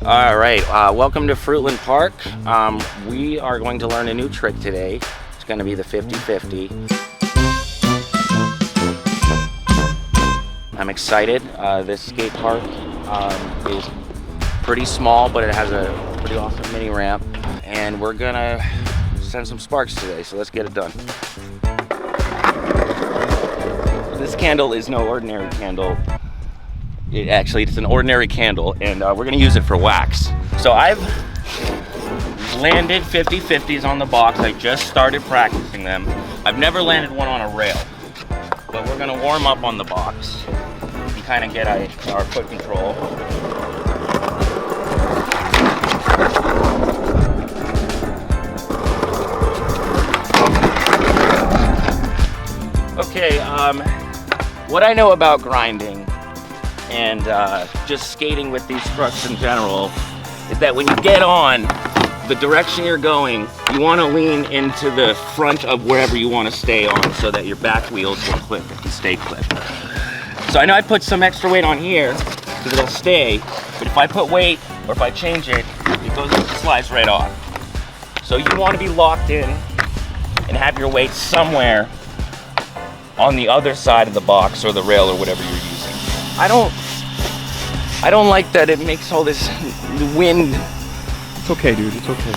All right, welcome to Fruitland Park. We are going to learn a new trick today. It's going to be the 50-50. I'm excited. This skate park is pretty small, but it has a pretty awesome mini ramp. And we're going to send some sparks today, so let's get it done. This candle is no ordinary candle. It's an ordinary candle, and we're gonna use it for wax. So I've landed 50-50s on the box. I just started practicing them. I've never landed one on a rail, but we're gonna warm up on the box and kind of get our foot control. Okay, what I know about grinding and just skating with these trucks in general is that when you get on the direction you're going, you want to lean into the front of wherever you want to stay on so that your back wheels will clip and stay clipped. So I know I put some extra weight on here because it'll stay, but if I put weight or if I change it, it slides right off. So you want to be locked in and have your weight somewhere on the other side of the box or the rail or whatever you're using. I don't like that it makes all this wind. It's okay, dude, it's okay.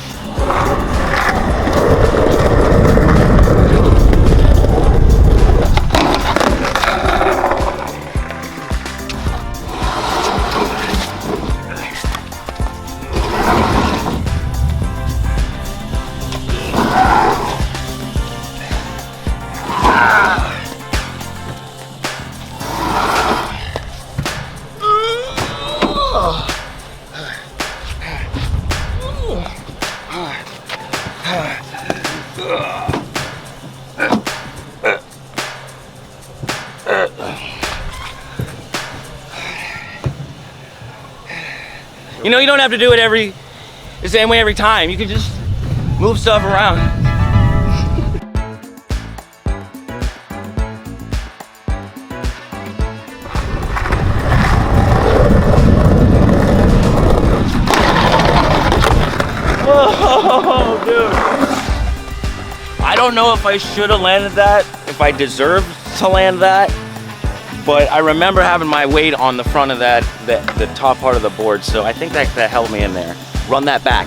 You know, you don't have to do it the same way every time. You can just move stuff around. Whoa, dude. I don't know if I should have landed that, if I deserved to land that. But I remember having my weight on the front of the top part of the board, so I think that held me in there. Run that back.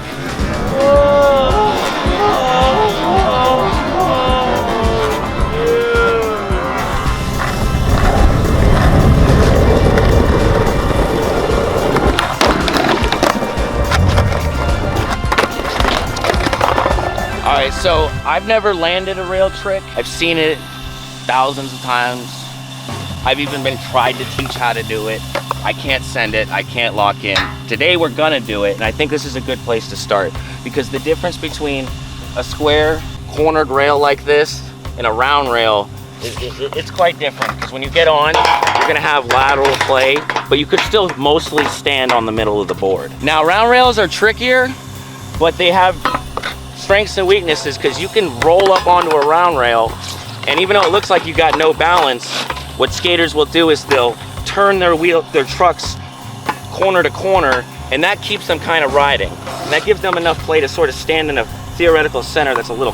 All right, so I've never landed a rail trick. I've seen it thousands of times. I've even been tried to teach how to do it. I can't send it, I can't lock in. Today we're gonna do it, and I think this is a good place to start because the difference between a square cornered rail like this and a round rail, it's quite different because when you get on, you're gonna have lateral play, but you could still mostly stand on the middle of the board. Now, round rails are trickier, but they have strengths and weaknesses because you can roll up onto a round rail, and even though it looks like you got no balance, what skaters will do is they'll turn their trucks corner to corner, and that keeps them kind of riding. And that gives them enough play to sort of stand in a theoretical center that's a little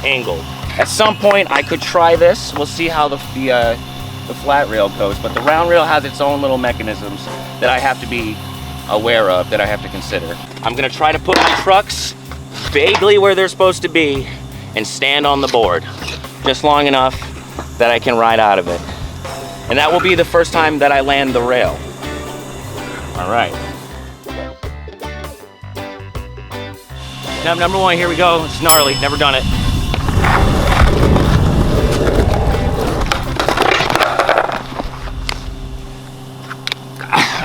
angled. At some point, I could try this. We'll see how the flat rail goes, but the round rail has its own little mechanisms that I have to be aware of, that I have to consider. I'm gonna try to put my trucks vaguely where they're supposed to be and stand on the board, just long enough that I can ride out of it. And that will be the first time that I land the rail. All right. Step number one, here we go. It's gnarly, never done it.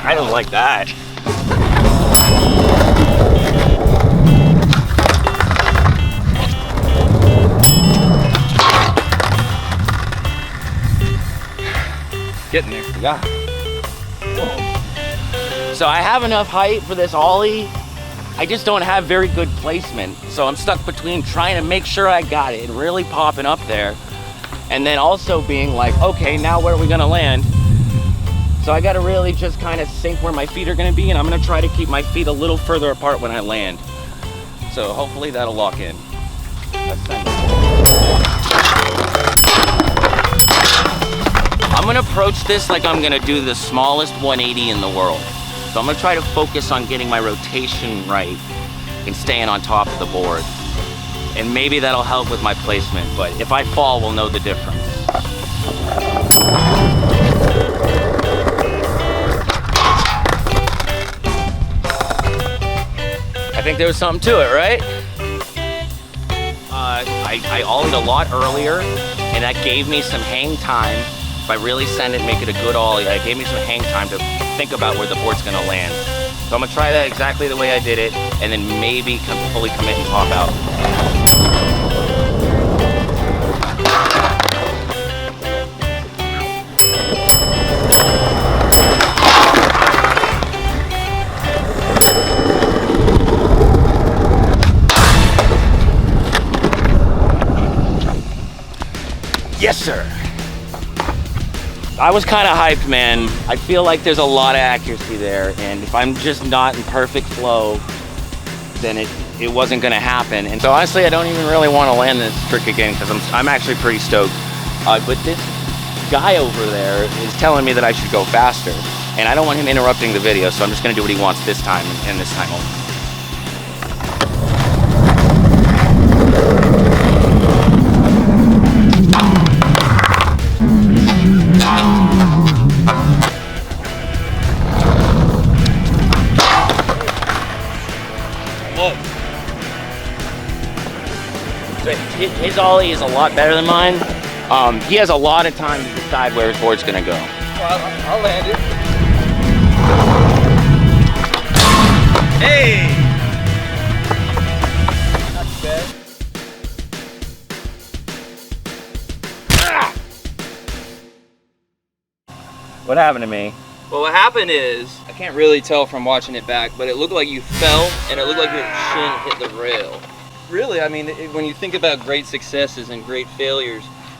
I don't like that. Getting there. Yeah. Whoa. So I have enough height for this ollie. I just don't have very good placement. So I'm stuck between trying to make sure I got it and really popping up there, and then also being like, okay, now where are we gonna land? So I gotta really just kind of sink where my feet are gonna be, and I'm gonna try to keep my feet a little further apart when I land. So hopefully that'll lock in. I'm gonna approach this like I'm gonna do the smallest 180 in the world. So I'm gonna try to focus on getting my rotation right and staying on top of the board. And maybe that'll help with my placement, but if I fall, we'll know the difference. I think there was something to it, right? I ollied a lot earlier, and that gave me some hang time. If I really send it, make it a good ollie, it gave me some hang time to think about where the board's gonna land. So I'm gonna try that exactly the way I did it, and then maybe fully commit and pop out. Yes, sir. I was kind of hyped, man. I feel like there's a lot of accuracy there, and if I'm just not in perfect flow, then it wasn't gonna happen. And so honestly, I don't even really want to land this trick again because I'm actually pretty stoked. But this guy over there is telling me that I should go faster, and I don't want him interrupting the video, so I'm just gonna do what he wants this time and this time only. So his ollie is a lot better than mine. He has a lot of time to decide where his board's gonna go. Well, I'll land it. Hey! Not too bad. Ah! What happened to me? Well, what happened is, I can't really tell from watching it back, but it looked like you fell, and it looked like your shin hit the rail. Really, I mean, when you think about great successes and great failures,